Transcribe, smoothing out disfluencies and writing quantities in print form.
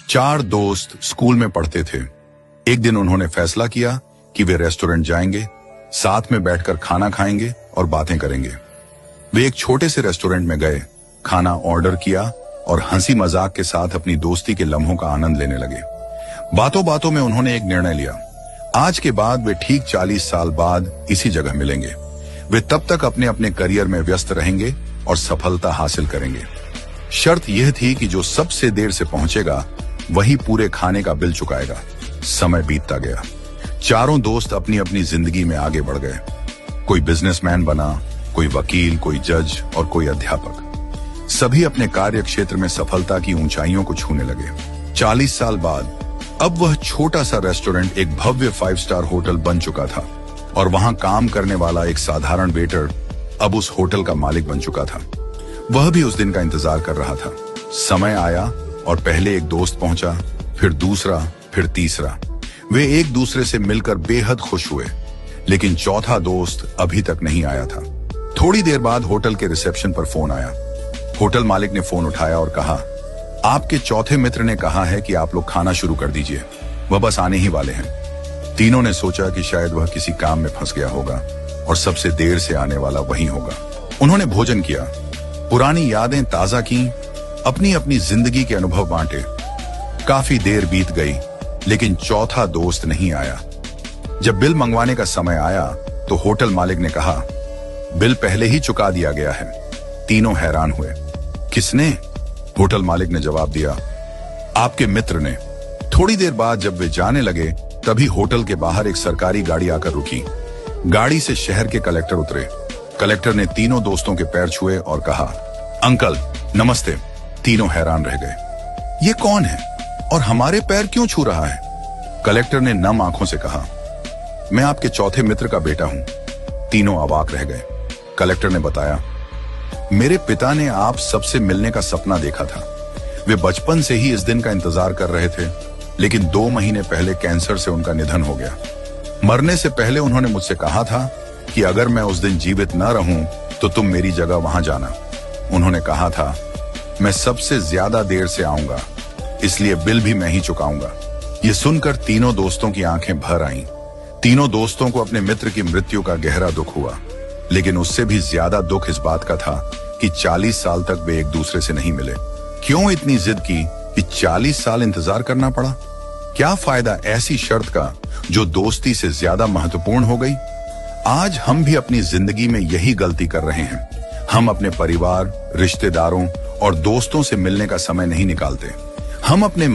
चार दोस्त स्कूल में पढ़ते थे। एक दिन उन्होंने फैसला किया कि वे रेस्टोरेंट जाएंगे, साथ में बैठकर खाना खाएंगे और बातें करेंगे। वे एक छोटे से रेस्टोरेंट में गए, खाना ऑर्डर किया और हंसी मजाक के साथ अपनी दोस्ती के लम्हों का आनंद लेने लगे। बातों बातों में उन्होंने एक निर्णय लिया। आज के बाद वे ठीक 40 साल बाद इसी जगह मिलेंगे। वे तब तक अपने अपने करियर में व्यस्त रहेंगे और सफलता हासिल करेंगे। शर्त यह थी कि जो सबसे देर से पहुंचेगा वही पूरे खाने का बिल चुकाएगा। समय बीतता गया। चारों दोस्त अपनी अपनी जिंदगी में आगे बढ़ गए। कोई बिजनेसमैन बना, कोई वकील, कोई जज और कोई अध्यापक। सभी अपने कार्य क्षेत्र में सफलता की ऊंचाइयों को छूने लगे। 40 साल बाद अब वह छोटा सा रेस्टोरेंट एक भव्य 5 स्टार होटल बन चुका था और वहां काम करने वाला एक साधारण वेटर अब उस होटल का मालिक बन चुका था। वह भी उस दिन का इंतजार कर रहा था। समय आया और पहले एक दोस्त पहुंचा, फिर दूसरा, फिर तीसरा। वे एक दूसरे से मिलकर बेहद खुश हुए, लेकिन चौथा दोस्त अभी तक नहीं आया था। थोड़ी देर बाद होटल के रिसेप्शन पर फोन आया। होटल मालिक ने फोन उठाया और कहा, आपके चौथे मित्र ने कहा है कि आप लोग खाना शुरू कर दीजिए, वह बस आने ही वाले हैं। तीनों ने सोचा कि शायद वह किसी काम में फंस गया होगा और सबसे देर से आने वाला वही होगा। उन्होंने भोजन किया, पुरानी यादें ताजा की, अपनी अपनी जिंदगी के अनुभव बांटे। काफी देर बीत गई, लेकिन चौथा दोस्त नहीं आया। जब बिल मंगवाने का समय आया तो होटल मालिक ने कहा, बिल पहले ही चुका दिया गया है। तीनों हैरान हुए। किसने? होटल मालिक ने जवाब दिया, आपके मित्र ने। थोड़ी देर बाद जब वे जाने लगे तभी होटल के बाहर एक सरकारी गाड़ी आकर रुकी। गाड़ी से शहर के कलेक्टर उतरे। कलेक्टर ने तीनों दोस्तों के पैर छुए और कहा, अंकल नमस्ते। तीनों हैरान रह गए। ये कौन है और हमारे पैर क्यों छू रहा है? कलेक्टर ने नम आंखों से कहा, मैं आपके चौथे मित्र का बेटा हूं। तीनों अवाक रह गए। कलेक्टर ने बताया, मेरे पिता ने आप सबसे मिलने का सपना देखा था। वे बचपन से ही इस दिन का इंतजार कर रहे थे, लेकिन 2 महीने पहले कैंसर से उनका निधन हो गया। मरने से पहले उन्होंने मुझसे कहा था कि अगर मैं उस दिन जीवित न रहूं तो तुम मेरी जगह वहां जाना। उन्होंने कहा था, मैं सबसे ज्यादा देर से आऊंगा, इसलिए बिल भी मैं ही चुकाऊंगा। ये सुनकर तीनों दोस्तों की आंखें भर आईं। तीनों दोस्तों को अपने मित्र की मृत्यु का गहरा दुख हुआ, लेकिन उससे भी ज्यादा दुख इस बात का था कि 40 साल तक वे एक दूसरे से नहीं मिले। क्यों इतनी जिद की कि 40 साल इंतजार करना पड़ा? क्या फायदा ऐसी शर्त का जो दोस्ती से ज्यादा महत्वपूर्ण हो गई? आज हम भी अपनी जिंदगी में यही गलती कर रहे हैं। हम अपने परिवार, रिश्तेदारों और दोस्तों से मिलने का समय नहीं निकालते। हम अपने